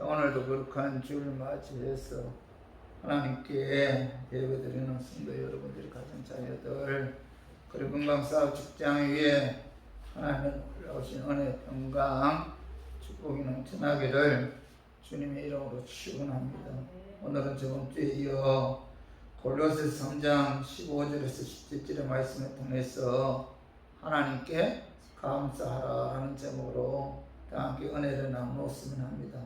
오늘도 거룩한 주를 맞이해서 하나님께 예배드리는 성도 여러분들이 가진 자녀들, 그리고 건강사업 직장 위에 하나님 올라오신 은혜, 평강, 축복이 넘쳐나기를 주님의 이름으로 축원합니다. 오늘은 저번 주에 이어 골로새서 3장 15절에서 17절의 말씀을 통해서 하나님께 감사하라라는 제목으로 다 함께 은혜를 나누었으면 합니다.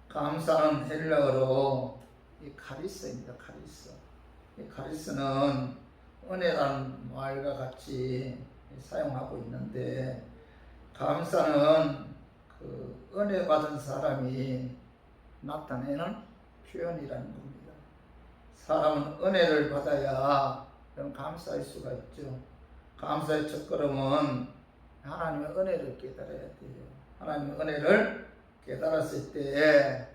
감사는 헬라어로 카리스입니다. 이 카리스는 은혜라는 말과 같이 사용하고 있는데, 감사는 그 은혜 받은 사람이 나타내는 표현이라는 겁니다. 사람은 은혜를 받아야 그럼 감사할 수가 있죠. 감사의 첫걸음은 하나님의 은혜를 깨달아야 돼요. 하나님의 은혜를 깨달았을 때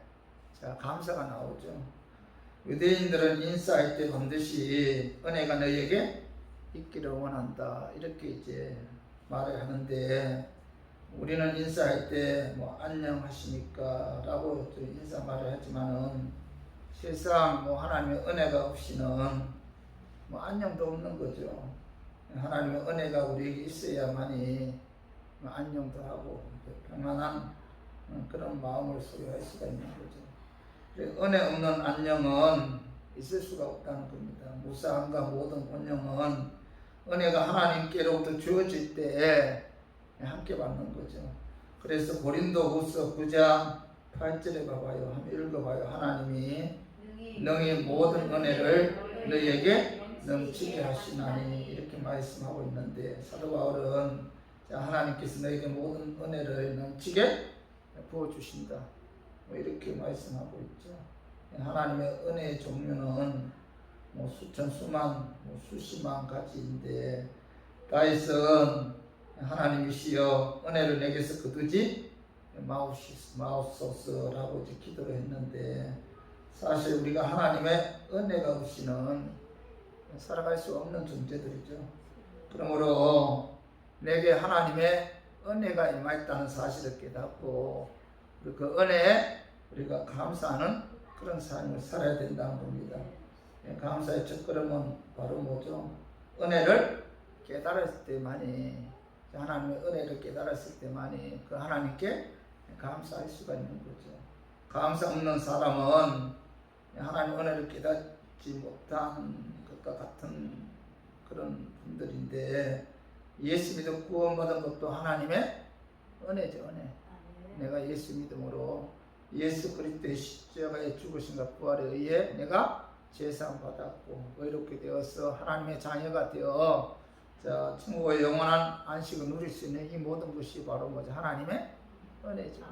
감사가 나오죠. 유대인들은 인사할 때 반드시 은혜가 너에게 있기를 원한다, 이렇게 이제 말을 하는데, 우리는 인사할 때 안녕하십니까 라고 인사 말을 하지만은 실상 하나님의 은혜가 없이는 안녕도 없는 거죠. 하나님의 은혜가 우리에게 있어야만이 안녕도 하고 평안한 그런 마음을 소유할 수가 있는 거죠. 은혜 없는 안녕은 있을 수가 없다는 겁니다. 무사함과 모든 본영은 은혜가 하나님께로부터 주어질 때에 함께 받는 거죠. 그래서 고린도후서 9장 8절에 봐봐요. 한번 읽어봐요. 하나님이 능히 모든 은혜를 너희에게 넘치게 하시나니, 이렇게 말씀하고 있는데, 사도 바울은 하나님께서 너희에게 모든 은혜를 넘치게 부어주신다, 이렇게 말씀하고 있죠. 하나님의 은혜의 종류는 수천, 수만, 수십만 가지인데, 다윗은 하나님이시여 은혜를 내게서 거두지 마옵소서라고 기도를 했는데, 사실 우리가 하나님의 은혜가 없이는 살아갈 수 없는 존재들이죠. 그러므로 내게 하나님의 은혜가 임하였다는 사실을 깨닫고 그 은혜에 우리가 감사하는 그런 삶을 살아야 된다는 겁니다. 감사의 첫걸음은 바로 뭐죠? 은혜를 깨달았을 때만이, 하나님의 은혜를 깨달았을 때만이 그 하나님께 감사할 수가 있는 거죠. 감사 없는 사람은 하나님의 은혜를 깨닫지 못한 것과 같은 그런 분들인데, 예수 믿어 구원받은 것도 하나님의 은혜죠. 은혜. 내가 예수 믿음으로 예수 그리스도의 십자가의 죽으심과 부활에 의해 내가 죄사함 받았고 의롭게 되어서 하나님의 자녀가 되어 천국의 영원한 안식을 누릴 수 있는 이 모든 것이 바로 뭐죠? 하나님의 은혜죠.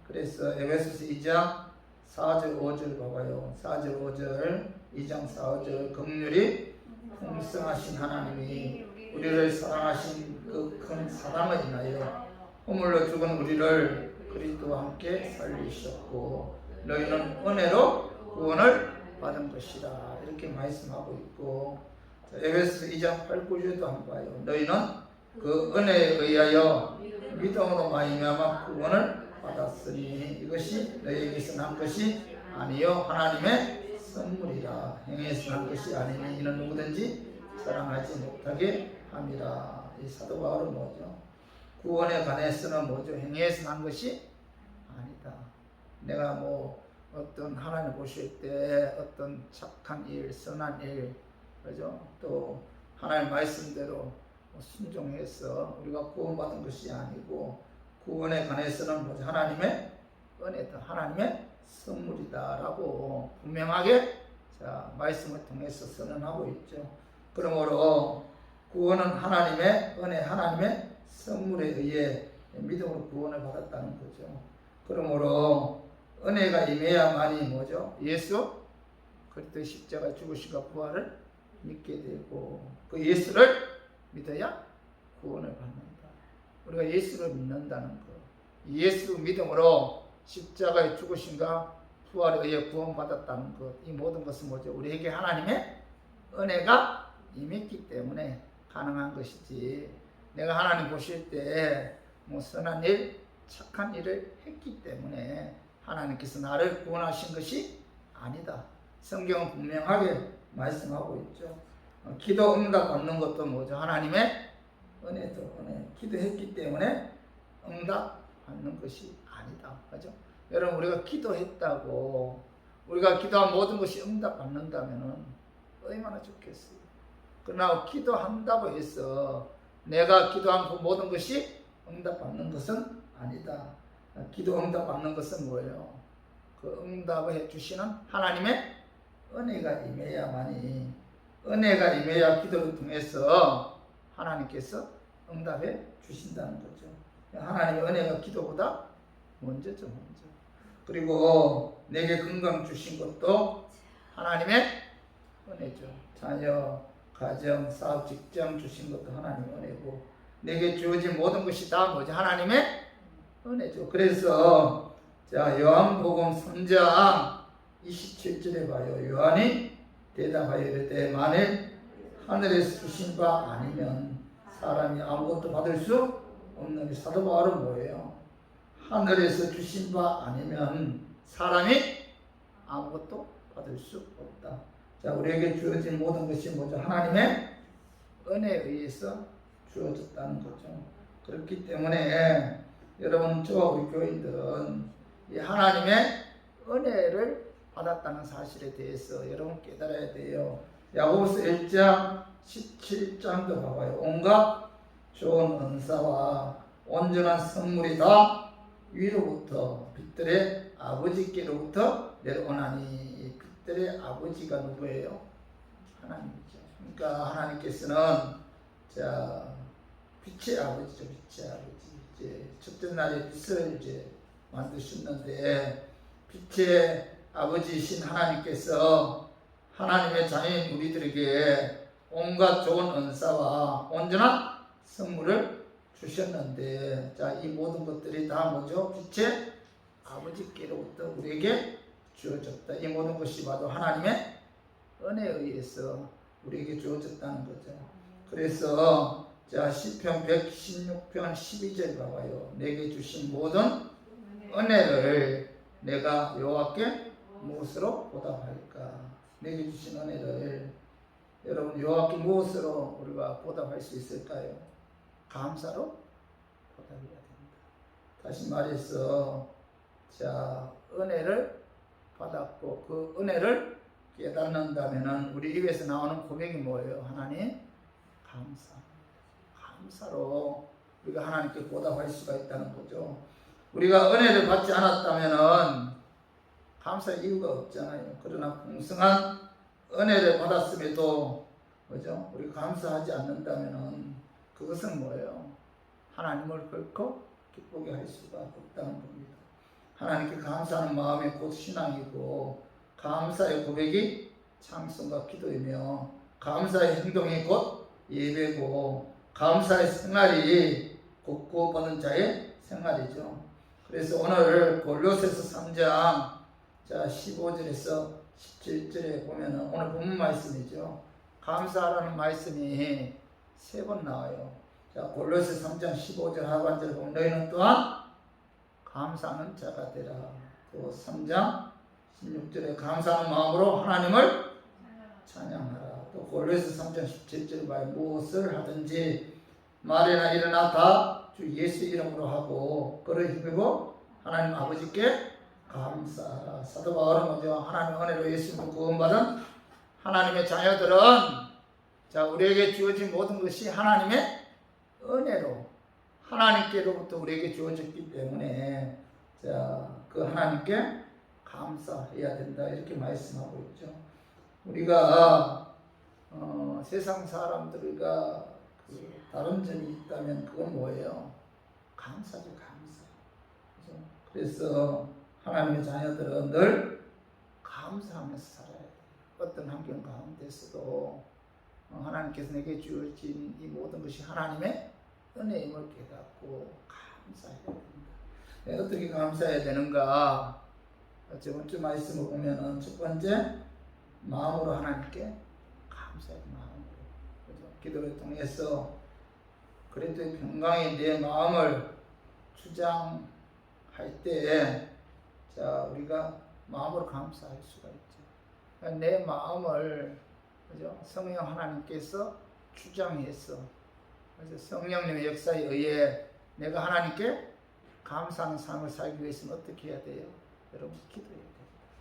그래서 에베소서 2장 4절 5절 봐봐요. 4절 5절 2장 4절 긍휼이 풍성하신 하나님이 우리를 사랑하신 그 큰 사랑을 인하여 허물로 죽은 우리를 그리스도와 함께 살리셨고 너희는 은혜로 구원을 받은 것이라, 이렇게 말씀하고 있고, 에베소서 2장 8, 9절도 한번 봐요. 너희는 그 은혜에 의하여 믿음으로 말미암아 구원을 받았으니 이것이 너희에게서 난 것이 아니요 하나님의 선물이라. 행위에서 난 것이 아니니 이는 누구든지 자랑하지 못하게 함이라. 이 사도 바울은 뭐죠? 구원에 관해서는 뭐죠? 행위에서 난 것이 아니다. 내가 어떤 하나님 보실 때 어떤 착한 일, 선한 일, 그죠? 또 하나님 말씀대로 순종해서 우리가 구원받은 것이 아니고, 구원에 관해서는 뭐죠? 하나님의 은혜다, 하나님의 선물이다라고 분명하게 말씀을 통해서 선언하고 있죠. 그러므로 구원은 하나님의 은혜, 하나님의 선물에 의해 믿음으로 구원을 받았다는 거죠. 그러므로 은혜가 임해야만이 뭐죠? 예수 그리스도의 십자가 죽으심과 부활을 믿게 되고, 그 예수를 믿어야 구원을 받는다. 우리가 예수를 믿는다는 것, 예수 믿음으로 십자가의 죽으심과 부활에 의해 구원받았다는 것, 이 모든 것은 뭐죠? 우리에게 하나님의 은혜가 임했기 때문에 가능한 것이지, 내가 하나님 보실 때 선한 일, 착한 일을 했기 때문에 하나님께서 나를 구원하신 것이 아니다. 성경은 분명하게 말씀하고 있죠. 기도 응답 받는 것도 뭐죠? 하나님의 은혜도 은혜. 기도했기 때문에 응답 받는 것이 아니다. 그죠? 여러분, 우리가 기도했다고 우리가 기도한 모든 것이 응답 받는다면 얼마나 좋겠어요. 그러나 기도한다고 해서 내가 기도한 그 모든 것이 응답 받는 것은 아니다. 기도 응답 받는 것은 뭐예요? 그 응답을 해주시는 하나님의 은혜가 임해야만이, 은혜가 임해야 기도를 통해서 하나님께서 응답해 주신다는 거죠. 하나님의 은혜가 기도보다 먼저죠, 먼저. 그리고 내게 건강 주신 것도 하나님의 은혜죠. 자녀, 가정, 사업, 직장 주신 것도 하나님의 은혜고, 내게 주어진 모든 것이 다 뭐죠? 하나님의 은혜죠. 그래서 자, 요한복음 3장 27절에 봐요. 요한이 대답하여 이르되 만일 하늘에서 주신 바 아니면 사람이 아무것도 받을 수 없는. 사도 바울은 뭐예요? 하늘에서 주신 바 아니면 사람이 아무것도 받을 수 없다. 자, 우리에게 주어진 모든 것이 뭐죠? 하나님의 은혜에 의해서 주어졌다는 거죠. 그렇기 때문에 여러분, 저와 우리 교인들은 이 하나님의 은혜를 받았다는 사실에 대해서 여러분 깨달아야 돼요. 야고보서 1장 17장도 봐봐요. 온갖 좋은 은사와 온전한 선물이 다 위로부터 빛들의 아버지께로부터 내려오나니. 빛들의 아버지가 누구예요? 하나님이죠. 그러니까 하나님께서는 자, 빛의 아버지죠. 빛의 아버지. 이제 첫째 날에 빛을 이제 만드셨는데, 빛의 아버지이신 하나님께서 하나님의 자녀인 우리들에게 온갖 좋은 은사와 온전한 선물을 주셨는데, 자, 이 모든 것들이 다 뭐죠? 빛의 아버지께로부터 우리에게 주어졌다. 이 모든 것이 바로 하나님의 은혜에 의해서 우리에게 주어졌다는 거죠. 그래서 자, 시편 116편 12절 봐봐요. 내게 주신 모든 은혜를 내가 여호와께 무엇으로 보답할까? 내게 주신 은혜를 여러분, 여호와께 무엇으로 우리가 보답할 수 있을까요? 감사로 보답해야 됩니다. 다시 말해서 자, 은혜를 받았고 그 은혜를 깨닫는다면 우리 입에서 나오는 고백이 뭐예요? 하나님 감사. 감사로 우리가 하나님께 보답할 수가 있다는 거죠. 우리가 은혜를 받지 않았다면 감사할 이유가 없잖아요. 그러나 풍성한 은혜를 받았음에도 뭐죠? 우리가 감사하지 않는다면 그것은 뭐예요? 하나님을 결코 기쁘게 할 수가 없다는 겁니다. 하나님께 감사하는 마음이 곧 신앙이고, 감사의 고백이 찬송과 기도이며, 감사의 행동이 곧 예배고, 감사의 생활이 곧 구원받는 자의 생활이죠. 그래서 오늘 골로새서 3장 15절에서 17절에 보면 오늘 본문 말씀이죠. 감사하라는 말씀이 3번 나와요. 자, 골로새 3장 15절 하반절에 보면 너희는 또한 감사하는 자가 되라. 또 3장 16절에 감사하는 마음으로 하나님을 찬양하라. 또 골로새 3장 17절에 봐요. 무엇을 하든지 말이나 일어나 다 주 예수 이름으로 하고 그를 힘입어 하나님 아버지께 감사하라. 사도 바울은 먼저 하나님의 은혜로 예수님을 구원받은 하나님의 자녀들은 자, 우리에게 주어진 모든 것이 하나님의 은혜로 하나님께로부터 우리에게 주어졌기 때문에 자, 그 하나님께 감사해야 된다. 이렇게 말씀하고 있죠. 우리가 세상 사람들과 다른 점이 있다면 그건 뭐예요? 감사죠, 감사. 그렇죠? 그래서 하나님의 자녀들은 늘 감사하면서 살아야 돼요. 어떤 환경 가운데서도 하나님께서 내게 주어진 이 모든 것이 하나님의 은혜임을 깨닫고 감사해야 됩니다. 어떻게 감사해야 되는가? 저번 주 말씀을 보면은 첫 번째, 마음으로 하나님께 감사해야 돼요. 마음으로. 그렇죠? 기도를 통해서 그리스도의 평강이 내 마음을 주장할 때에 자, 우리가 마음으로 감사할 수가 있죠. 그러니까 내 마음을, 그죠? 성령 하나님께서 주장해서, 그래서 성령님의 역사에 의해 내가 하나님께 감사하는 삶을 살기 위해서는 어떻게 해야 돼요? 여러분, 기도해야 돼요.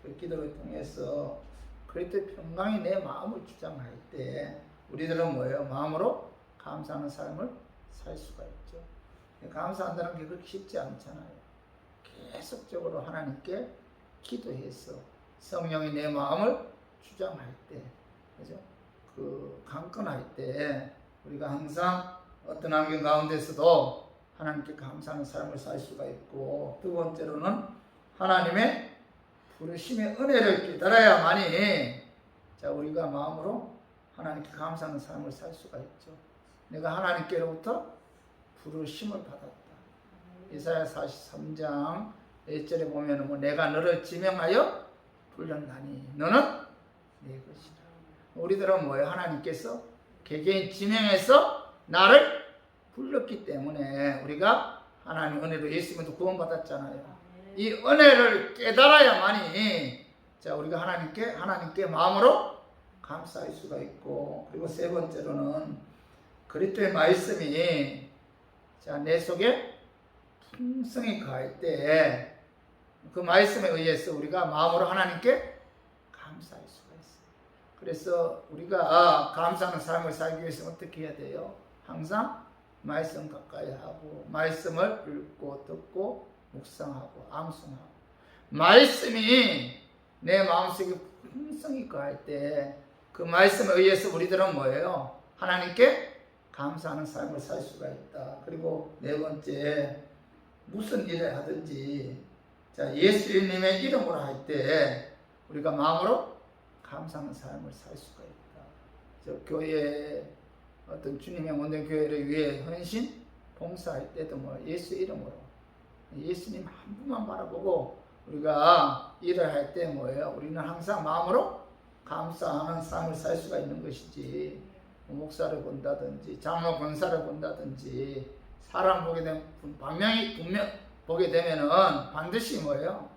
그 기도를 통해서 그리스도의 평강이 내 마음을 주장할 때 우리들은 뭐예요? 마음으로 감사하는 삶을 살 수가 있죠. 감사한다는 게 그렇게 쉽지 않잖아요. 계속적으로 하나님께 기도해서 성령이 내 마음을 주장할 때, 그죠? 그 강건할 때 우리가 항상 어떤 환경 가운데서도 하나님께 감사하는 삶을 살 수가 있고, 두 번째로는 하나님의 부르심의 은혜를 깨달아야만이 자, 우리가 마음으로 하나님께 감사하는 삶을 살 수가 있죠. 내가 하나님께로부터 부르심을 받았다. 이사야 43장 1절에 보면 뭐 내가 너를 지명하여 불렀나니 너는 내 것이라. 우리들은 뭐예요? 하나님께서 개개인 지명해서 나를 불렀기 때문에 우리가 하나님 은혜로 예수님도 구원받았잖아요. 이 은혜를 깨달아야만이 자, 우리가 하나님께 마음으로 감사할 수가 있고, 그리고 세 번째로는 그리스도의 말씀이 자, 내 속에 풍성히 가할 때 그 말씀에 의해서 우리가 마음으로 하나님께 감사할 수가 있어요. 그래서 우리가 감사하는 삶을 살기 위해서는 어떻게 해야 돼요? 항상 말씀 가까이 하고, 말씀을 읽고 듣고 묵상하고 암송하고, 말씀이 내 마음속에 풍성히 가할 때 그 말씀에 의해서 우리들은 뭐예요? 하나님께 감사하는 삶을 살 수가 있다. 그리고 네 번째, 무슨 일을 하든지 자, 예수님의 이름으로 할 때 우리가 마음으로 감사하는 삶을 살 수가 있다. 저 교회 어떤 주님의 원된 교회를 위해 헌신 봉사할 때도 뭐 예수 이름으로 예수님 한 분만 바라보고 우리가 일을 할 때 뭐예요? 우리는 항상 마음으로 감사하는 삶을 살 수가 있는 것이지, 목사를 본다든지 장로 권사를 본다든지 사람 보게 되면 분명 보게 되면은 반드시 뭐예요?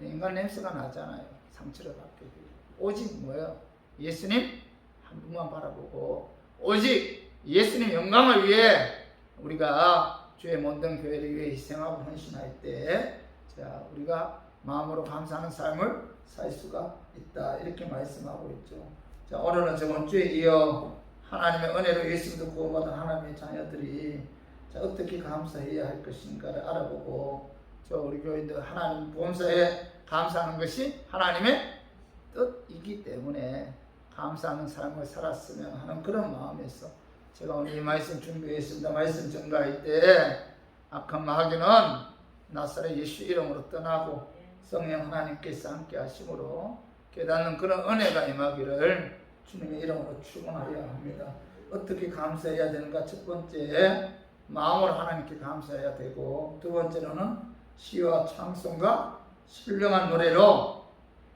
인간 냄새가 나잖아요. 상처를 받게 돼요. 오직 뭐예요? 예수님 한 분만 바라보고 오직 예수님 영광을 위해 우리가 주의 몸된 교회를 위해 희생하고 헌신할 때 자, 우리가 마음으로 감사하는 삶을 살 수가 있다. 이렇게 말씀하고 있죠. 자, 오늘은 저번 주에 이어 하나님의 은혜로 예수님도 구원받은 하나님의 자녀들이 자, 어떻게 감사해야 할 것인가를 알아보고, 저 우리 교인들 하나님 보험사에 감사하는 것이 하나님의 뜻이기 때문에 감사하는 삶을 살았으면 하는 그런 마음에서 제가 오늘 이 말씀 준비했습니다. 말씀 전가할 때 악한 마귀는 나사렛 예수 이름으로 떠나고 성령 하나님께서 함께 하심으로 깨닫는 그런 은혜가 임하기를 주님의 이름으로 축원하려 합니다. 어떻게 감사해야 되는가? 첫 번째, 마음으로 하나님께 감사해야 되고, 두 번째로는 시와 찬송과 신령한 노래로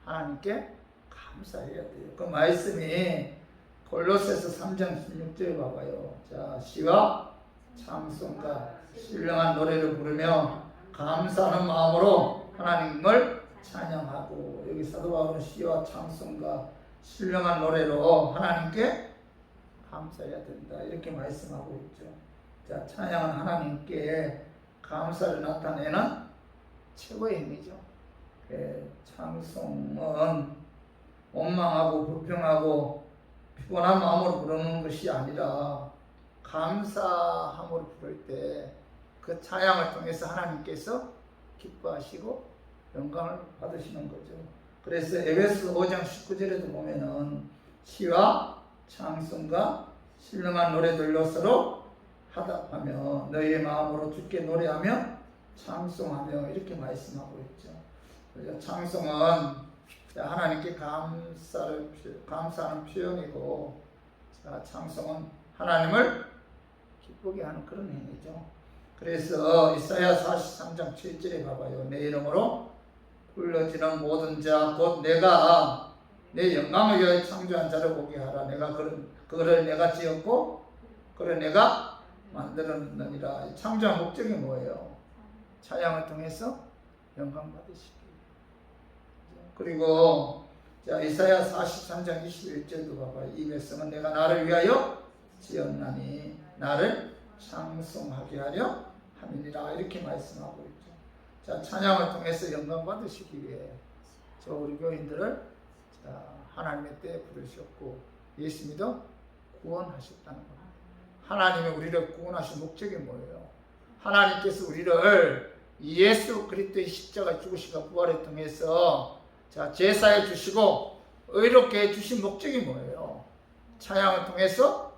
하나님께 감사해야 돼요. 그 말씀이 골로새서 3장 16절에 봐봐요. 자, 시와 찬송과 신령한 노래를 부르며 감사하는 마음으로 하나님을 찬양하고, 여기 사도 바울은 시와 찬송과 신령한 노래로 하나님께 감사해야 된다. 이렇게 말씀하고 있죠. 자, 찬양은 하나님께 감사를 나타내는 최고의 힘이죠. 찬송은 원망하고 불평하고 피곤한 마음으로 부르는 것이 아니라 감사함으로 부를 때 그 찬양을 통해서 하나님께서 기뻐하시고 영광을 받으시는 거죠. 그래서 에베소 5장 19절에도 보면은 시와 찬송과 신령한 노래들로 서로 화답하며 너희의 마음으로 주께 노래하며 찬송하며 이렇게 말씀하고 있죠. 그래서 찬송은 하나님께 감사하는 표현이고, 찬송은 하나님을 기쁘게 하는 그런 행위죠. 그래서 이사야 43장 7절에 봐봐요. 내 이름으로 불러지는 모든 자 곧 내가 내 영광을 위하여 창조한 자를 보게 하라. 내가 그를 내가 지었고 그를 내가 만들었느니라. 창조한 목적이 뭐예요? 찬양을 통해서 영광 받으시기. 그리고 자 이사야 43장 21절도 봐봐요. 이 백성은 내가 나를 위하여 지었나니 나를 찬송하게 하려 함이니라 이렇게 말씀하고 있죠. 자 찬양을 통해서 영광 받으시기 위해 저 우리 교인들을 자 하나님의 때에 부르셨고 예수 믿어 구원하셨다는 겁니다. 하나님이 우리를 구원하신 목적이 뭐예요? 하나님께서 우리를 예수 그리스도의 십자가 죽으시고 부활을 통해서 자 제사해 주시고 의롭게 해 주신 목적이 뭐예요? 찬양을 통해서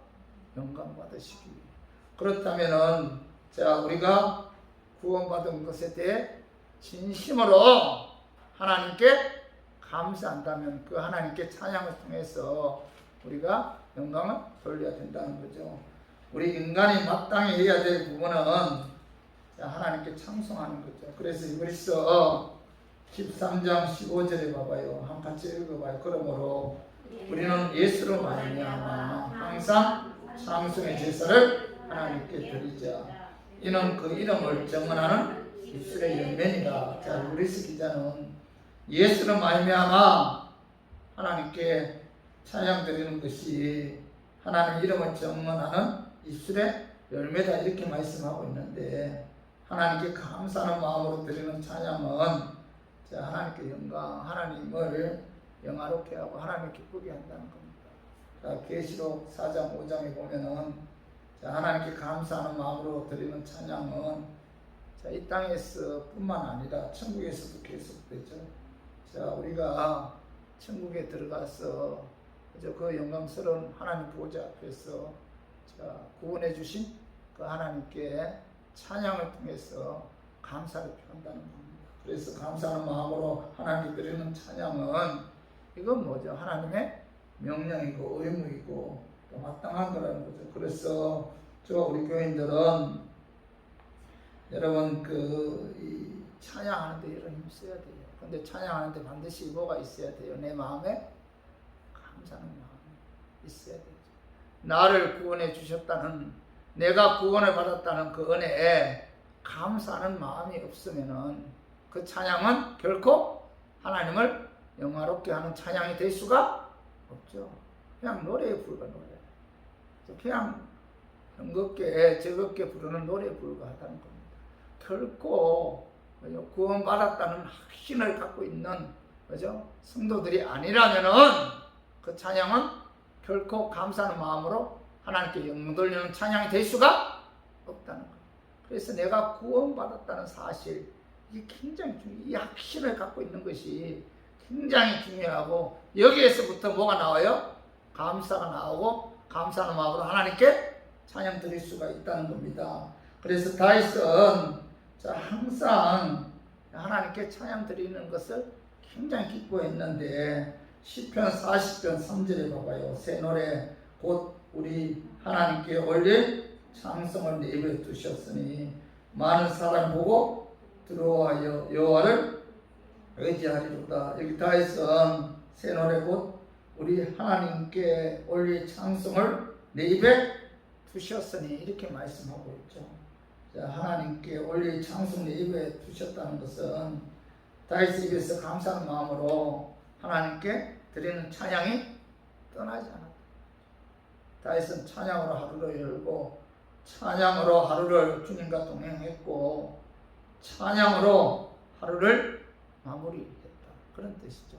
영광 받으시기 위해. 그렇다면은 자 우리가 구원받은 것에 대해 진심으로 하나님께 감사한다면 그 하나님께 찬양을 통해서 우리가 영광을 돌려야 된다는 거죠. 우리 인간이 마땅히 해야 될 부분은 하나님께 찬송하는 거죠. 그래서 이브리서 13장 15절에 봐봐요. 한 같이 읽어봐요. 그러므로 우리는 예수로 말미암아 항상 찬송의 제사를 하나님께 드리자. 이는 그 이름을 정언하는 입술의 열매니라. 자, 이브리서 기자는 예수로 말미암아 하나님께 찬양 드리는 것이 하나님 이름을 정언하는 입술의 열매다 이렇게 말씀하고 있는데 하나님께 감사하는 마음으로 드리는 찬양은 하나님께 영광, 하나님을 영화롭게 하고 하나님을 기쁘게 한다는 겁니다. 계시록 4장 5장에 보면은 하나님께 감사하는 마음으로 드리는 찬양은 이 땅에서 뿐만 아니라 천국에서도 계속되죠. 우리가 천국에 들어가서 그 영광스러운 하나님 보좌 앞에서 구원해 주신 그 하나님께 찬양을 통해서 감사를 표한다는 겁니다. 그래서 감사하는 마음으로 하나님께 드리는 찬양은 이건 뭐죠? 하나님의 명령이고 의무이고 또 마땅한 거라는 거죠. 그래서 우리 교인들은 여러분 이 찬양하는데 이런 힘 써야 돼요. 근데 찬양하는데 반드시 뭐가 있어야 돼요? 내 마음에 감사하는 마음이 있어야 되죠. 나를 구원해 주셨다는 내가 구원을 받았다는 그 은혜에 감사하는 마음이 없으면은 그 찬양은 결코 하나님을 영화롭게 하는 찬양이 될 수가 없죠. 그냥 노래에 불과 노래. 그냥 흥겹게 즐겁게 부르는 노래에 불과하다는 겁니다. 결코 구원받았다는 확신을 갖고 있는 그죠? 성도들이 아니라면은 그 찬양은 결코 감사하는 마음으로 하나님께 영광 돌리는 찬양이 될 수가 없다는 거예요. 그래서 내가 구원받았다는 사실 이게 굉장히 중요해요. 이 확신을 갖고 있는 것이 굉장히 중요하고 여기에서부터 뭐가 나와요? 감사가 나오고 감사하는 마음으로 하나님께 찬양 드릴 수가 있다는 겁니다. 그래서 다윗은 항상 하나님께 찬양 드리는 것을 굉장히 기뻐했는데 시편 40편 3절에 봐봐요. 새 노래 곧 우리 하나님께 올릴 찬송을 내 입에 두셨으니 많은 사람 보고 들어와여 여호와를 의지하리로다. 여기 다윗은 새 노래 곧 우리 하나님께 올릴 찬송을 내 입에 두셨으니 이렇게 말씀하고 있죠. 하나님께 올릴 찬송 내 입에 두셨다는 것은 다윗의 입에서 감사하는 마음으로 하나님께 드리는 찬양이 떠나지 않았다. 다윗은 찬양으로 하루를 열고 찬양으로 하루를 주님과 동행했고 찬양으로 하루를 마무리했다. 그런 뜻이죠.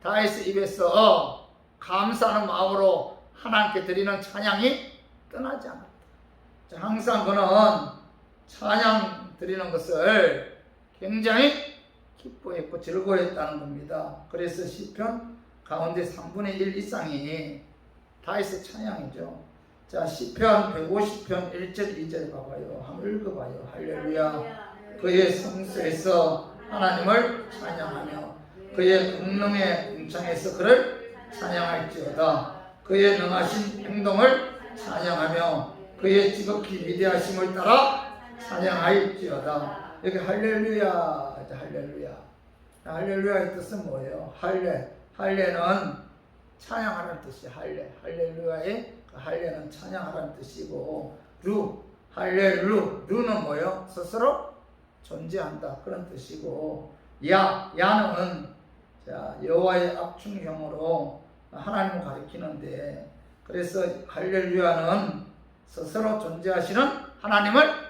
다윗의 입에서 감사하는 마음으로 하나님께 드리는 찬양이 떠나지 않았다. 항상 그는 찬양 드리는 것을 굉장히 기뻐했고 즐거워했다는 겁니다. 그래서 시편 가운데 3분의 1 이상이 다윗의 찬양이죠. 시편 150편 1절 2절 봐봐요. 한번 읽어봐요. 할렐루야. 그의 성소에서 하나님을 찬양하며 그의 권능의 궁창에서 그를 찬양할지어다. 그의 능하신 행동을 찬양하며 그의 지극히 위대하심을 따라 찬양할지어다. 여기 할렐루야. 할렐루야. 할렐루야의 뜻은 뭐예요? 할례는 찬양하라는 뜻이 할렐루야의 할례는 찬양하라는 뜻이고 루는 뭐예요? 스스로 존재한다 그런 뜻이고 야는 자, 여호와의 압축형으로 하나님을 가리키는데, 그래서 할렐루야는 스스로 존재하시는 하나님을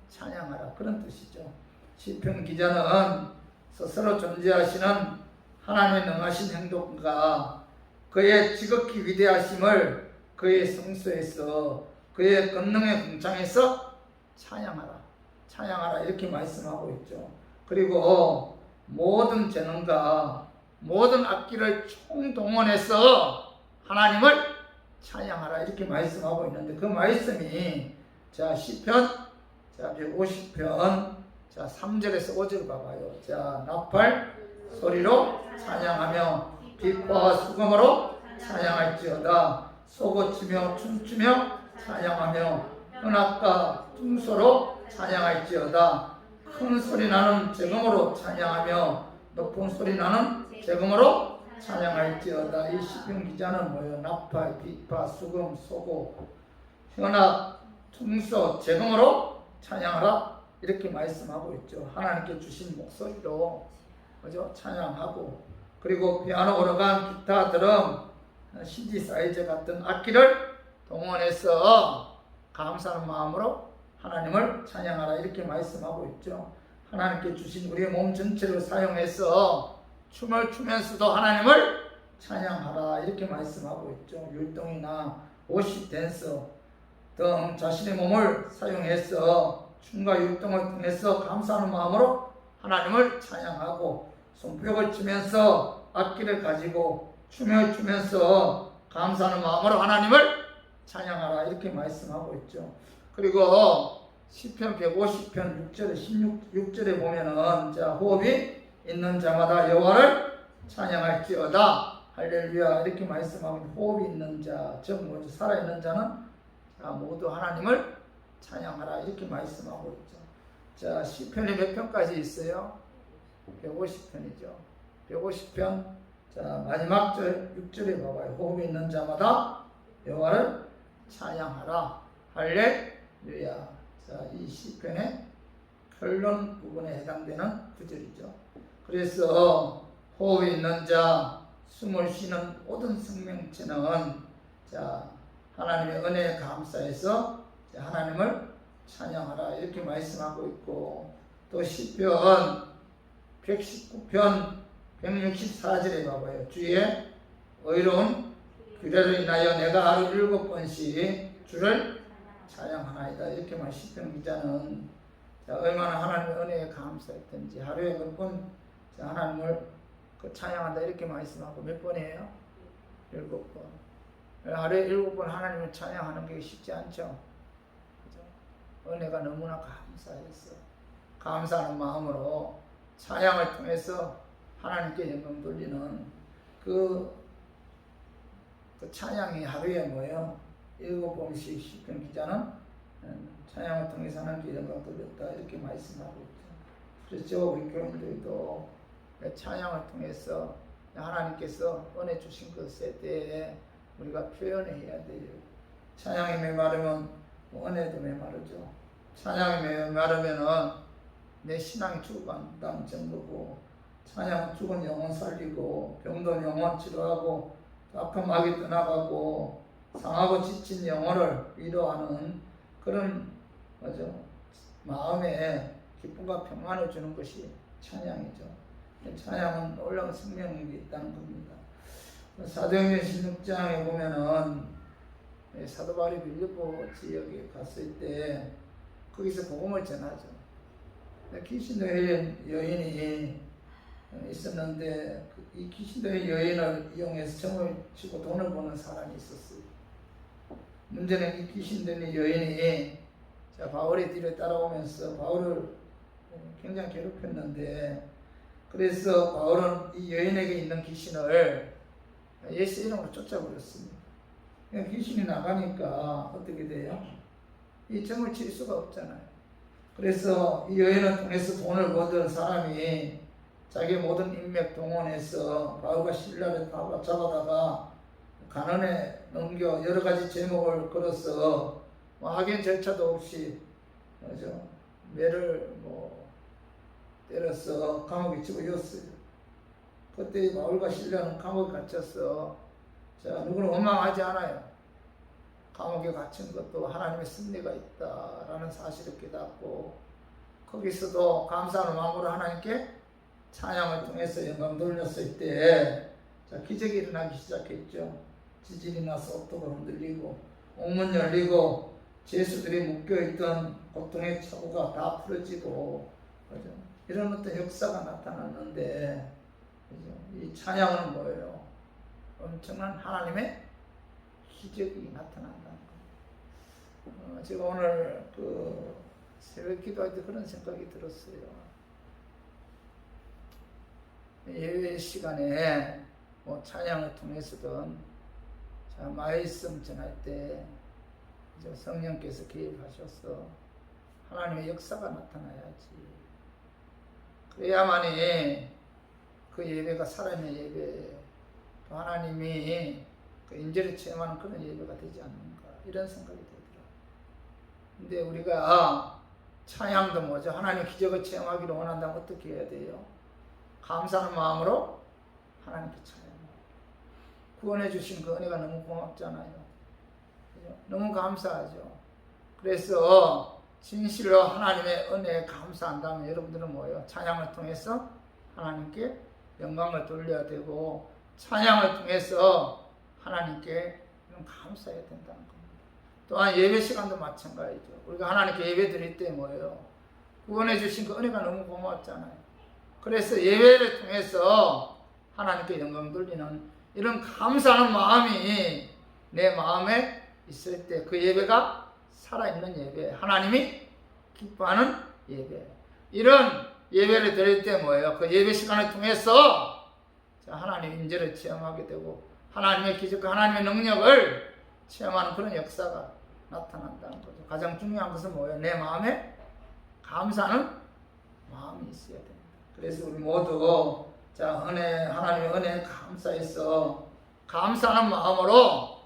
찬양하라, 그런 뜻이죠. 시편 기자는 스스로 존재하시는 하나님의 능하신 행동과 그의 지극히 위대하심을 그의 성소에서, 그의 권능의 궁창에서 찬양하라 이렇게 말씀하고 있죠. 그리고 모든 재능과 모든 악기를 총동원해서 하나님을 찬양하라 이렇게 말씀하고 있는데, 그 말씀이 자 시편 150편 3절에서 5절 봐봐요. 자, 나팔 소리로 찬양하며 빛과 수금으로 찬양할지어다. 쏘고치며 춤추며 찬양하며 은악과 퉁소로 찬양할지어다. 큰 소리 나는 재금으로 찬양하며 높은 소리 나는 재금으로 찬양할지어다. 이 시편 기자는 뭐예요? 나팔, 비파, 수금, 소고, 현악, 퉁소, 재금으로 찬양하라 이렇게 말씀하고 있죠. 하나님께 주신 목소리로, 그죠? 찬양하고, 그리고 피아노, 오르간, 기타, 드럼, 신디사이저 같은 악기를 동원해서 감사하는 마음으로 하나님을 찬양하라 이렇게 말씀하고 있죠. 하나님께 주신 우리의 몸 전체를 사용해서 춤을 추면서도 하나님을 찬양하라 이렇게 말씀하고 있죠. 율동이나 워십 댄스 등 자신의 몸을 사용해서 춤과 율동을 통해서 감사하는 마음으로 하나님을 찬양하고, 손뼉을 치면서 악기를 가지고 춤을 추면서 감사하는 마음으로 하나님을 찬양하라 이렇게 말씀하고 있죠. 그리고 시편 150편 6절에 16절에 보면은 자, 호흡이 있는 자마다 여호와를 찬양할지어다. 할렐루야 이렇게 말씀하고, 호흡이 있는 자, 즉 뭐죠? 살아있는 자는 자, 모두 하나님을 찬양하라 이렇게 말씀하고 있죠. 자, 시편이 몇 편까지 있어요? 150편이죠. 150편 자, 마지막 절 6절에 봐봐요. 호흡이 있는 자마다 여호와를 찬양하라. 할렐루야. 자, 이 시편의 결론 부분에 해당되는 구절이죠. 그래서 호흡이 있는 자, 숨을 쉬는 모든 생명체는 자, 하나님의 은혜에 감사해서 하나님을 찬양하라 이렇게 말씀하고 있고, 또 시편 119편 164절에 봐봐요. 주의 의로운 규례를 인하여 내가 하루 7번씩 주를 찬양하나이다 이렇게 말. 시편 기자는 자, 얼마나 하나님의 은혜에 감사했던지 하루에 몇 번 하나님을 찬양한다 이렇게 말씀하고, 몇 번이에요? 7번. 하루에 7번 하나님을 찬양하는 게 쉽지 않죠. 그죠? 은혜가 너무나 감사해서 감사하는 마음으로 찬양을 통해서 하나님께 영광 돌리는 그 찬양이 하루에 뭐예요? 7번씩 시편 기자는 찬양을 통해서 하나님께 영광 돌렸다 이렇게 말씀하고 있죠. 그렇죠. 우리 교인들도 찬양을 통해서 하나님께서 은혜 주신 것에 대해 우리가 표현해야 돼요. 찬양이 메마르면 은혜도 메마르죠. 찬양이 메마르면은 내 신앙이 죽어간다는 증거고, 찬양은 죽은 영혼 살리고 병든 영혼 치료하고 악한 마귀 떠나가고 상하고 지친 영혼을 위로하는 그런 뭐죠? 마음에 기쁨과 평안을 주는 것이 찬양이죠. 찬양은 놀라운 생명력이 있다는 겁니다. 사도행전 16장에 보면은 사도 바울이 빌립보 지역에 갔을 때 거기서 복음을 전하죠. 귀신 들린 여인이 있었는데 이 귀신 들린 여인을 이용해서 점을 치고 돈을 버는 사람이 있었어요. 문제는 이 귀신 들린 여인이 바울의 뒤를 따라오면서 바울을 굉장히 괴롭혔는데, 그래서 바울은 이 여인에게 있는 귀신을 예수 이름으로 쫓아버렸습니다. 귀신이 나가니까 어떻게 돼요? 이 점을 칠 수가 없잖아요. 그래서 이 여인을 통해서 돈을 버던 사람이 자기 모든 인맥 동원해서 바울과 실라를 잡아다가 간원에 넘겨 여러 가지 제목을 걸어서 확인 절차도 없이 매를 때려서 감옥에 집어넣었어요. 그때 바울과 실라는 감옥에 갇혔어. 자, 누구는 원망하지 않아요. 감옥에 갇힌 것도 하나님의 섭리가 있다라는 사실을 깨닫고 거기서도 감사하는 마음으로 하나님께 찬양을 통해서 영광 돌렸을 때 자, 기적이 일어나기 시작했죠. 지진이 나서 옥토가 흔들리고 옥문 열리고 죄수들이 묶여있던 고통의 차고가 다 풀어지고 그죠? 이런 어떤 역사가 나타났는데 그죠? 이 찬양은 뭐예요? 엄청난 하나님의 기적이 나타난다는 거예요. 제가 오늘 그 새벽 기도할 때 그런 생각이 들었어요. 예배 시간에 뭐 찬양을 통해서든 자, 말씀 전할 때 성령께서 개입하셔서 하나님의 역사가 나타나야지. 그래야만이 그 예배가 살아있는 예배, 또 하나님이 그 인재를 체험하는 그런 예배가 되지 않는가 이런 생각이 들더라고요. 근데 우리가 찬양도 뭐죠? 하나님 기적을 체험하기를 원한다면 어떻게 해야 돼요? 감사하는 마음으로 하나님께 찬양해요. 구원해 주신 그 은혜가 너무 고맙잖아요. 그죠? 너무 감사하죠. 그래서 진실로 하나님의 은혜에 감사한다면 여러분들은 뭐예요? 찬양을 통해서 하나님께 영광을 돌려야 되고 찬양을 통해서 하나님께 감사해야 된다는 겁니다. 또한 예배 시간도 마찬가지죠. 우리가 하나님께 예배 드릴 때 뭐예요? 구원해 주신 그 은혜가 너무 고맙잖아요. 그래서 예배를 통해서 하나님께 영광 돌리는 이런 감사하는 마음이 내 마음에 있을 때 그 예배가 살아있는 예배, 하나님이 기뻐하는 예배. 이런 예배를 드릴 때 뭐예요? 그 예배 시간을 통해서 하나님의 임재를 체험하게 되고 하나님의 기적과 하나님의 능력을 체험하는 그런 역사가 나타난다는 거죠. 가장 중요한 것은 뭐예요? 내 마음에 감사하는 마음이 있어야 됩니다. 그래서 우리 모두 하나님의 은혜에 감사해서 감사하는 마음으로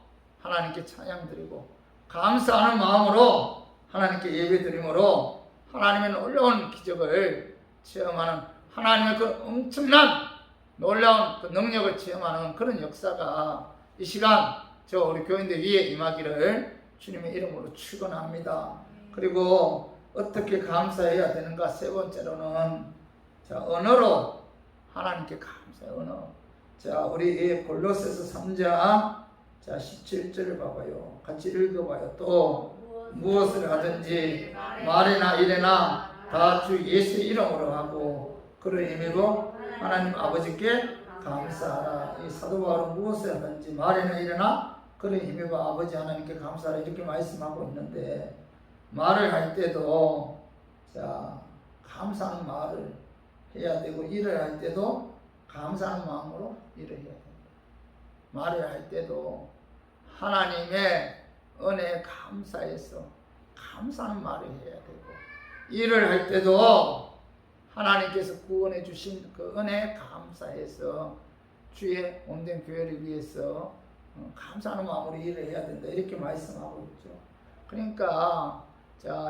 하나님께 찬양 드리고 감사하는 마음으로 하나님께 예배 드림으로 하나님의 놀라운 기적을 체험하는 하나님의 그 엄청난 놀라운 그 능력을 체험하는 그런 역사가 이 시간 우리 교인들 위에 임하기를 주님의 이름으로 축원합니다. 그리고 어떻게 감사해야 되는가? 세 번째로는 언어로 하나님께 감사해요. 언어. 우리 골로새서 3장 17절을 봐봐요. 같이 읽어봐요. 또 무엇을 하든지 말이나 일이나 다 주 예수의 이름으로 하고 그를 힘입어 하나님 아버지께 감사하라. 이 사도 바울은 무엇을 하든지 말이나 일이나 그를 힘입어 아버지 하나님께 감사하라 이렇게 말씀하고 있는데 말을 할 때도 감사하는 말을 해야 되고 일을 할 때도 감사하는 마음으로 일을 해야 됩니다. 말을 할 때도 하나님의 은혜에 감사해서 감사하는 말을 해야 되고 일을 할 때도 하나님께서 구원해 주신 그 은혜에 감사해서 주의 온된 교회를 위해서 감사하는 마음으로 일을 해야 된다 이렇게 말씀하고 있죠. 그러니까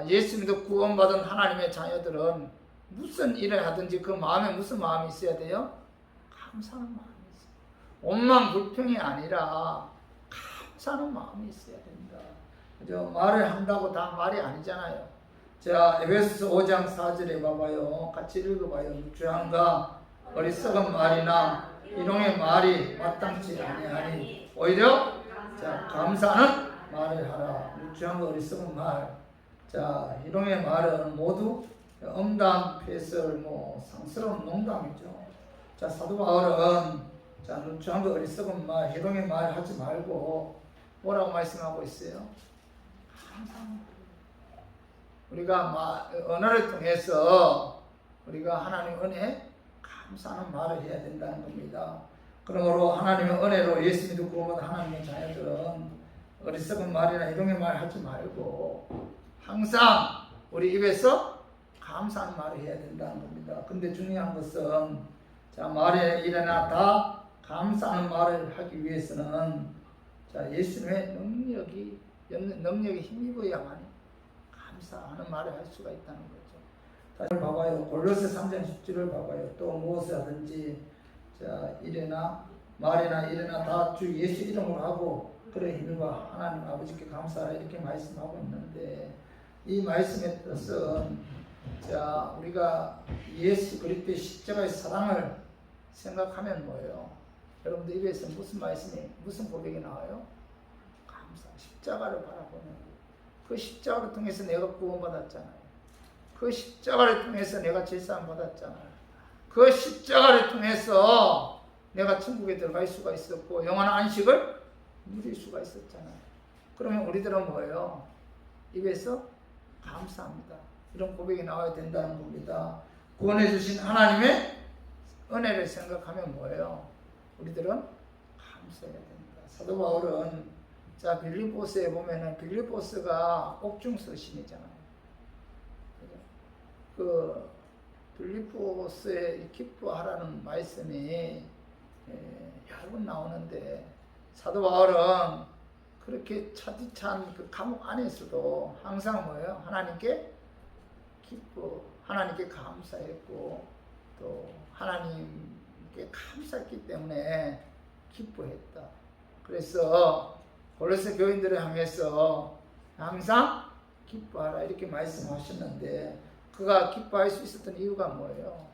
예수 믿어 구원받은 하나님의 자녀들은 무슨 일을 하든지 그 마음에 무슨 마음이 있어야 돼요? 감사하는 마음이 있어요. 원망 불평이 아니라 감사하는 마음이 있어야 된다. 그죠? 말을 한다고 다 말이 아니잖아요. 에베소서 5장 4절에 봐봐요. 같이 읽어봐요. 주양과 어리석은 말이나 희롱의 말이 마땅치 아니하니 오히려 감사하는 말을 하라. 주양과 어리석은 말. 희롱의 말은 모두 엄담, 폐설, 상스러운 농담이죠. 사도 바울은 누추한 어리석은 말, 희롱의 말 하지 말고 뭐라고 말씀하고 있어요? 우리가 언어를 통해서 우리가 하나님 은혜에 감사하는 말을 해야 된다는 겁니다. 그러므로 하나님의 은혜로 예수 믿고 구원받은 하나님의 자녀들은 어리석은 말이나 희롱의 말 하지 말고 항상 우리 입에서 감사하는 말을 해야 된다는 겁니다. 근데 중요한 것은 말에 일어나 다 감사하는 말을 하기 위해서는 예수님의 능력이 힘입어야만 감사하는 말을 할 수가 있다는 거죠. 다시 봐봐요. 골로새 3장 10절을 봐봐요. 또 무엇을 하든지 자, 일이나 말이나 일이나 다 주 예수 이름으로 하고 그래 힘입어 하나님 아버지께 감사하라 이렇게 말씀하고 있는데 이 말씀의 뜻은 자 우리가 예수 그리스도의 십자가의 사랑을 생각하면 뭐예요? 여러분들 입에서 무슨 말씀이 무슨 고백이 나와요? 감사. 십자가를 바라보는 그 십자가를 통해서 내가 구원받았잖아요. 그 십자가를 통해서 내가 제사함 받았잖아요. 그 십자가를 통해서 내가 천국에 들어갈 수가 있었고 영원한 안식을 누릴 수가 있었잖아요. 그러면 우리들은 뭐예요? 입에서 감사합니다. 이런 고백이 나와야 된다는 겁니다. 구원해 주신 하나님의 은혜를 생각하면 뭐예요? 우리들은 감사해야 됩니다. 사도 바울은 자 빌립보스에 보면은 빌립보스가 옥중 서신이잖아요. 그 빌립보스에 기뻐하라는 말씀이 여러 번 나오는데 사도 바울은 그렇게 차디찬 그 감옥 안에서도 항상 뭐예요? 하나님께 하나님께 감사했고 또 하나님께 감사했기 때문에 기뻐했다. 그래서 골로새 교인들을 향해서 항상 기뻐하라 이렇게 말씀하셨는데 그가 기뻐할 수 있었던 이유가 뭐예요?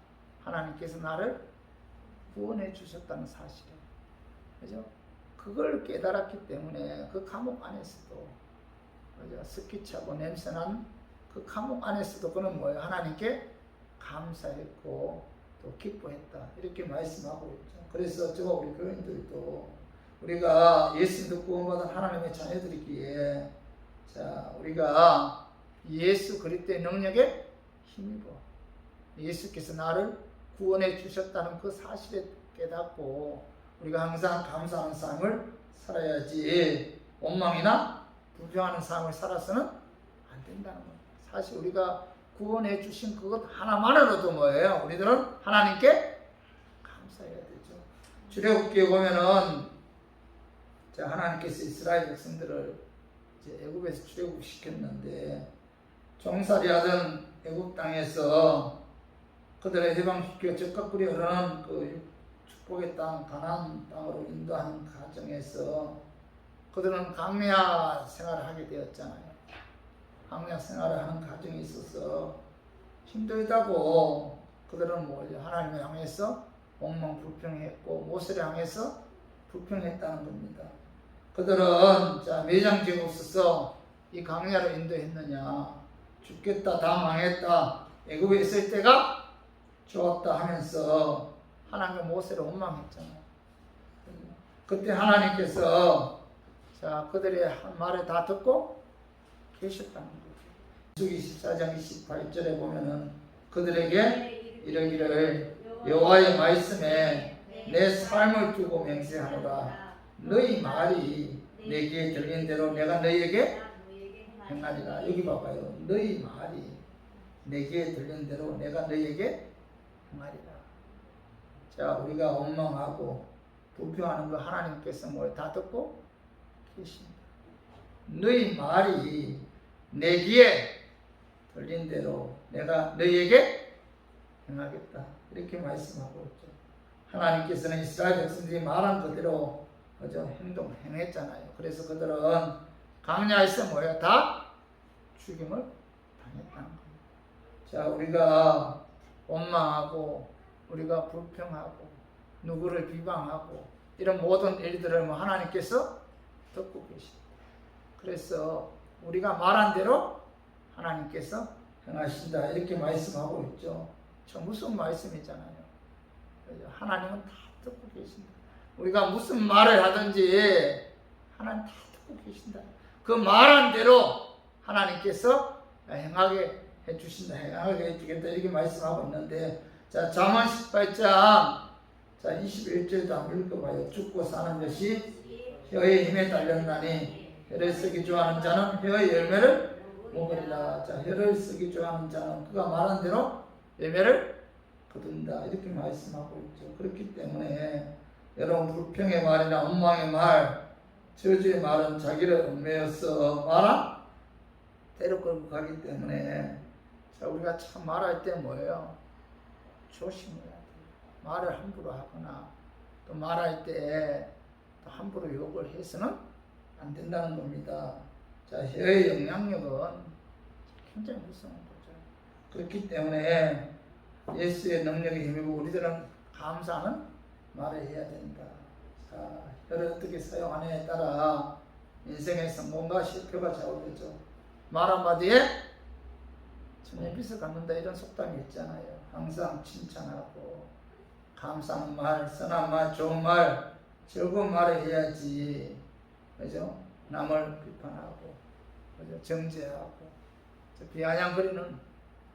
하나님께서 나를 구원해 주셨다는 사실이에요. 그죠? 그걸 깨달았기 때문에 그 감옥 안에서도 그죠? 스키차고 냄새난 그 감옥 안에서도 그는 뭐예요? 하나님께 감사했고 또 기뻐했다 이렇게 말씀하고 있죠. 그래서 저 우리 교인들도 우리가 예수님도 구원받은 하나님의 자녀들이기에 자 우리가 예수 그리스도의 능력에 힘입어 예수께서 나를 구원해 주셨다는 그 사실에 깨닫고 우리가 항상 감사하는 삶을 살아야지 원망이나 불평하는 삶을 살아서는 안 된다는 겁니다. 사실 우리가 구원해 주신 그것 하나만으로도 뭐예요? 우리들은 하나님께 감사해야 되죠. 출애굽기에 보면은 자 하나님께서 이스라엘 백성들을 이제 애굽에서 출애굽시켰는데 종살이하던 애굽 땅에서 그들을 해방시켜 적각꿀이 흐르는 그 축복의 땅 가나안 땅으로 인도하는 과정에서 그들은 광야 생활을 하게 되었잖아요. 광야 생활을 하는 과정에 있어서 힘들다고 그들은 뭐 하나님을 향해서 원망 불평했고 모세를 향해서 불평했다는 겁니다. 그들은 자 매장 지고 없어서 이 광야로 인도했느냐 죽겠다 다 망했다 애굽에 있을 때가 좋았다 하면서 하나님의 모세를 원망했잖아요. 그때 하나님께서 자 그들의 말을 다 듣고 계셨다는 거죠. 민수기 14장 28절에 보면은 그들에게 이르기를 여호와의 말씀에 내 삶을 두고 맹세하노라 너희 말이 내 귀에 들린 대로 내가 너희에게 행하리라. 여기 봐봐요. 너희 말이 내 귀에 들린 대로 내가 너희에게 행하리라. 자 우리가 원망하고 불평하는 거 하나님께서 뭘 다 듣고 계십니다. 너희 말이 내 귀에 들린 대로 내가 너희에게 행하겠다 이렇게 말씀하고 있죠. 하나님께서는 이스라엘 백성들이 말한 그대로 그저 행했잖아요. 그래서 그들은 광야에서 뭐예요? 다 죽임을 당했다는 겁니다. 자 우리가 원망하고 우리가 불평하고 누구를 비방하고 이런 모든 일들을 하나님께서 듣고 계십니다. 그래서 우리가 말한 대로 하나님께서 행하신다 이렇게 말씀하고 있죠. 저 무슨 말씀이잖아요. 하나님은 다 듣고 계신다. 우리가 무슨 말을 하든지 하나님 다 듣고 계신다. 그 말한 대로 하나님께서 행하게 해주신다. 행하게 해주겠다 이렇게 말씀하고 있는데 자 잠언 18장 자 21절도 한번 읽어봐요. 죽고 사는 것이 혀의 힘에 달렸나니 혀를 쓰기 좋아하는 자는 혀의 열매를 먹으리라. 자 혀를 쓰기 좋아하는 자는 그가 말한 대로 열매를 거둔다 이렇게 말씀하고 있죠. 그렇기 때문에 여러분 불평의 말이나 원망의 말 저주의 말은 자기를 얽매여서 말한 대로 끌고 가기 때문에 자 우리가 참 말할 때 뭐예요? 조심해야 돼요. 말을 함부로 하거나 또 말할 때 또 함부로 욕을 해서는 안 된다는 겁니다. 자, 혀의 영향력은 굉장히 무서운 거죠. 그렇기 때문에 예수의 능력에 힘입어 우리들은 감사하는 말을 해야 된다. 자, 혀를 어떻게 사용하느냐에 따라 인생의 성공과 실패가 좌우되죠. 말 한마디에 천년빛을 갖는다 이런 속담이 있잖아요. 항상 칭찬하고 감사하는 말, 선한 말, 좋은 말, 즐거운 말을 해야지. 그죠? 남을 비판하고, 그죠? 정죄하고, 비아냥거리는,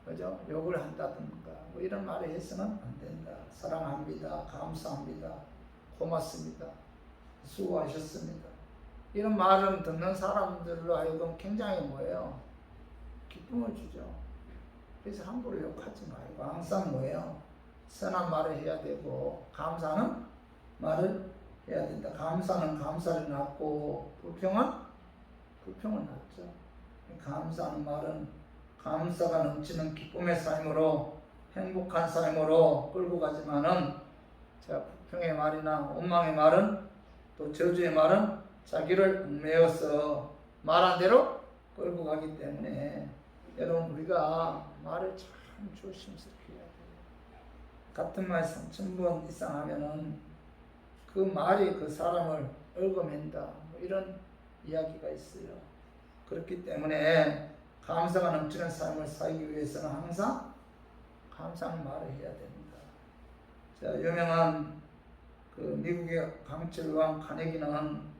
그죠? 욕을 한다든가, 뭐 이런 말을 해서는 안 된다. 사랑합니다. 감사합니다. 고맙습니다. 수고하셨습니다. 이런 말은 듣는 사람들로 하여금 굉장히 뭐예요? 기쁨을 주죠. 그래서 함부로 욕하지 말고 항상 뭐예요? 선한 말을 해야 되고 감사는 말을 해야 된다. 감사는 감사를 낳고 불평은 불평을 낳죠. 감사하는 말은 감사가 넘치는 기쁨의 삶으로 행복한 삶으로 끌고 가지만은 자, 불평의 말이나 원망의 말은 또 저주의 말은 자기를 얽매여서 말한 대로 끌고 가기 때문에 여러분 우리가 말을 참 조심스럽게 해야 돼요. 같은 말 3,000번 이상 하면은 그 말이 그 사람을 얽어맨다 뭐 이런 이야기가 있어요. 그렇기 때문에 감사가 넘치는 삶을 살기 위해서는 항상 감사하는 말을 해야 됩니다. 자, 유명한 그 미국의 강철왕 카네기는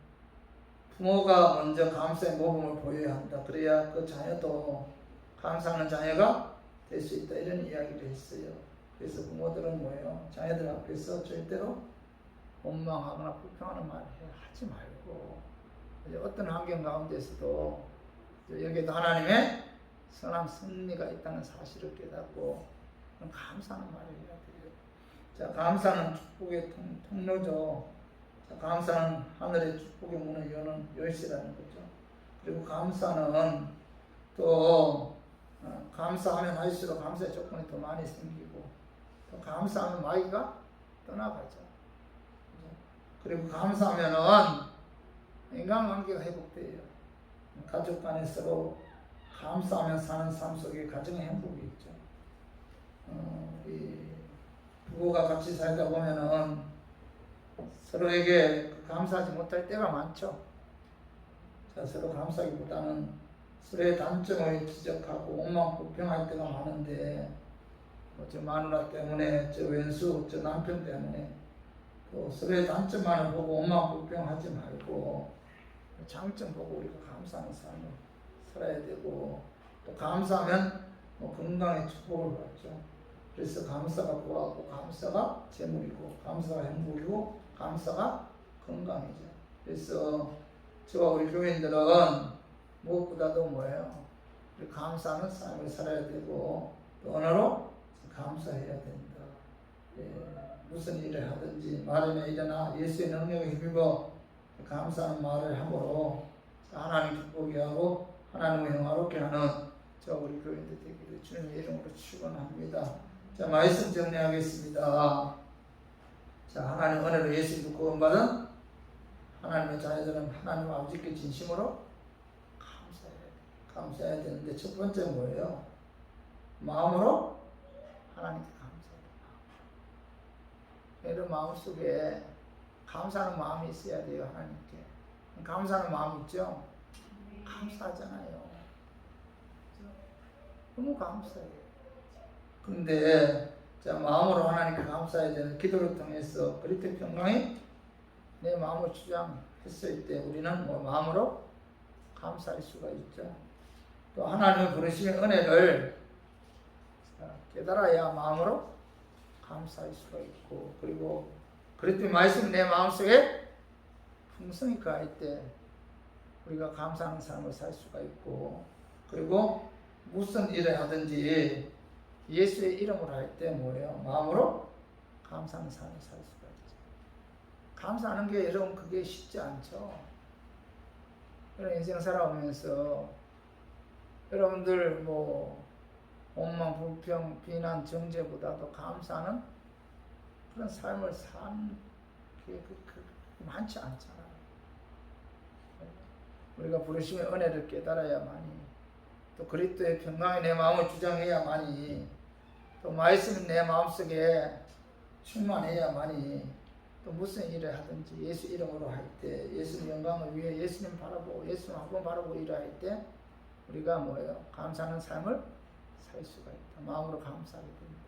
부모가 먼저 감사의 모범을 보여야 한다. 그래야 그 자녀도 감사하는 자녀가 될 수 있다. 이런 이야기를 했어요. 그래서 부모들은 뭐예요? 자녀들 앞에서 절대로 원망하거나 불평하는 말 하지 말고 어떤 환경 가운데서도 여기에도 하나님의 선한 섭리가 있다는 사실을 깨닫고 감사하는 말을 해야 돼요. 자, 감사는 축복의 통로죠. 자, 감사는 하늘의 축복의 문을 여는 열쇠라는 거죠. 그리고 감사는 또 감사하면 할수록 감사의 조건이 더 많이 생기고 또 감사하면 마귀가 떠나가죠. 그리고 감사하면은 인간관계가 회복돼요. 가족 간에 서로 감사하며 사는 삶 속에 가정의 행복이 있죠. 이 부부가 같이 살다 보면은 서로에게 감사하지 못할 때가 많죠. 자, 서로 감사하기보다는 서로의 단점을 지적하고 원망 불평할 때가 많은데 저 마누라 때문에, 저 왼수, 저 남편 때문에 또 서로의 단점만을 보고 원망 불평하지 말고 장점 보고 우리가 감사하는 삶을 살아야 되고 또 감사하면 건강의 축복을 받죠. 그래서 감사가 보하고 감사가 재물이고 감사가 행복이고 감사가 건강이죠. 그래서 저와 우리 교인들은 무엇보다도 뭐예요? 우리 감사하는 삶을 살아야 되고 또 언어로 감사해야 된다. 예, 무슨 일을 하든지 말이나 일어나 예수의 능력에 힘입어 감사하는 말을 함으로 하나님 기쁘게 하고 하나님을 영화롭게 하는 저 우리 교인들 되기를 주님의 이름으로 축원합니다. 자, 말씀 정리하겠습니다. 자, 하나님 은혜로 예수님도 구원받은 하나님의 자녀들은 하나님 아버지께 진심으로 감사해야 되는데 첫 번째 뭐예요? 마음으로 하나님께 감사해야 돼요. 여러분 마음속에 감사하는 마음이 있어야 돼요. 하나님께 감사하는 마음 있죠? 감사하잖아요. 너무 감사해요. 근데 자, 마음으로 하나님께 감사해야 되는 기도를 통해서 그리스도의 평강이 내 마음을 주장했을 때 우리는 뭐 마음으로 감사할 수가 있죠. 또 하나님의 부르심의 은혜를 깨달아야 마음으로 감사할 수가 있고 그리고 그리스도의 말씀 내 마음속에 풍성히 가할 때 우리가 감사하는 삶을 살 수가 있고 그리고 무슨 일을 하든지 예수의 이름으로 할 때 뭐예요? 마음으로 감사하는 삶을 살 수가 있죠. 감사하는 게 여러분 그게 쉽지 않죠. 여러분 인생 살아오면서 여러분들 뭐 원망, 불평, 비난, 정죄보다도 감사하는 그런 삶을 산 많지 않잖아. 우리가 부르심의 은혜를 깨달아야만이, 또 그리스도의 평강이 내 마음을 주장해야만이, 또 말씀이 내 마음속에 충만해야만이, 또 무슨 일을 하든지 예수 이름으로 할 때, 예수님 영광을 위해 예수님 바라보고 예수님 한 번 바라보고 일을 할 때 우리가 뭐예요? 감사하는 삶을 살 수가 있다. 마음으로 감사하게 됩니다.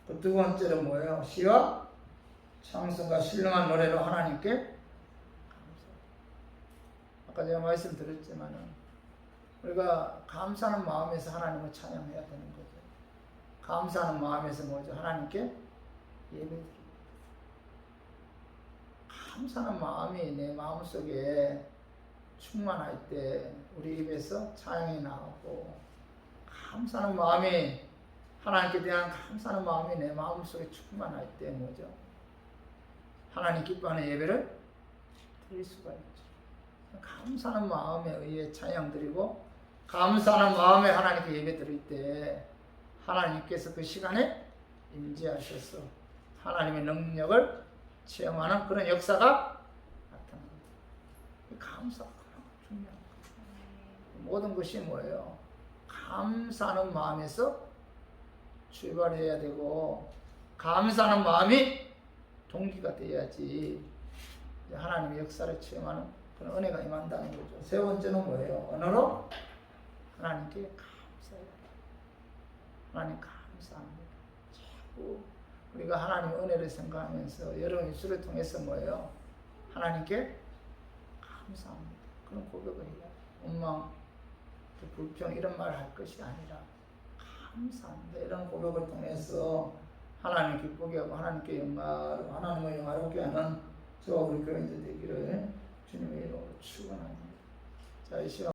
그 두 번째로 뭐예요? 시와 찬송과 신령한 노래로 하나님께 감사. 아까 제가 말씀드렸지만은 우리가 감사하는 마음에서 하나님을 찬양해야 되는 거죠. 감사하는 마음에서 뭐죠? 하나님께 예배드립니다. 감사하는 마음이 내 마음속에 충만할 때 우리 입에서 찬양이 나오고, 감사하는 마음이, 하나님께 대한 감사하는 마음이 내 마음속에 충만할 때 뭐죠? 하나님 기뻐하는 예배를 드릴 수가 있죠. 감사하는 마음에 의해 찬양 드리고, 감사하는 마음에 하나님께 예배 드릴 때 하나님께서 그 시간에 임재하셔서 하나님의 능력을 체험하는 그런 역사가 나타납니다. 감사가 중요한 거예요. 모든 것이 뭐예요? 감사하는 마음에서 출발해야 되고, 감사하는 마음이 동기가 돼야지 하나님의 역사를 체험하는 그런 은혜가 임한다는 거죠. 세 번째는 뭐예요? 언어로 하나님께 감사해야 돼요. 하나님 감사합니다. 자꾸 우리가 하나님의 은혜를 생각하면서 여러분 입술을 통해서 뭐예요? 하나님께 감사합니다. 그런 고백을 해요. 원망, 불평 이런 말을 할 것이 아니라 감사합니다. 이런 고백을 통해서 하나님 기쁘게 하고 하나님께 하나님을 영화롭게 하는 저와 우리 교인들 되기를 주님의 이름으로 축원합니다. 자, 이 시간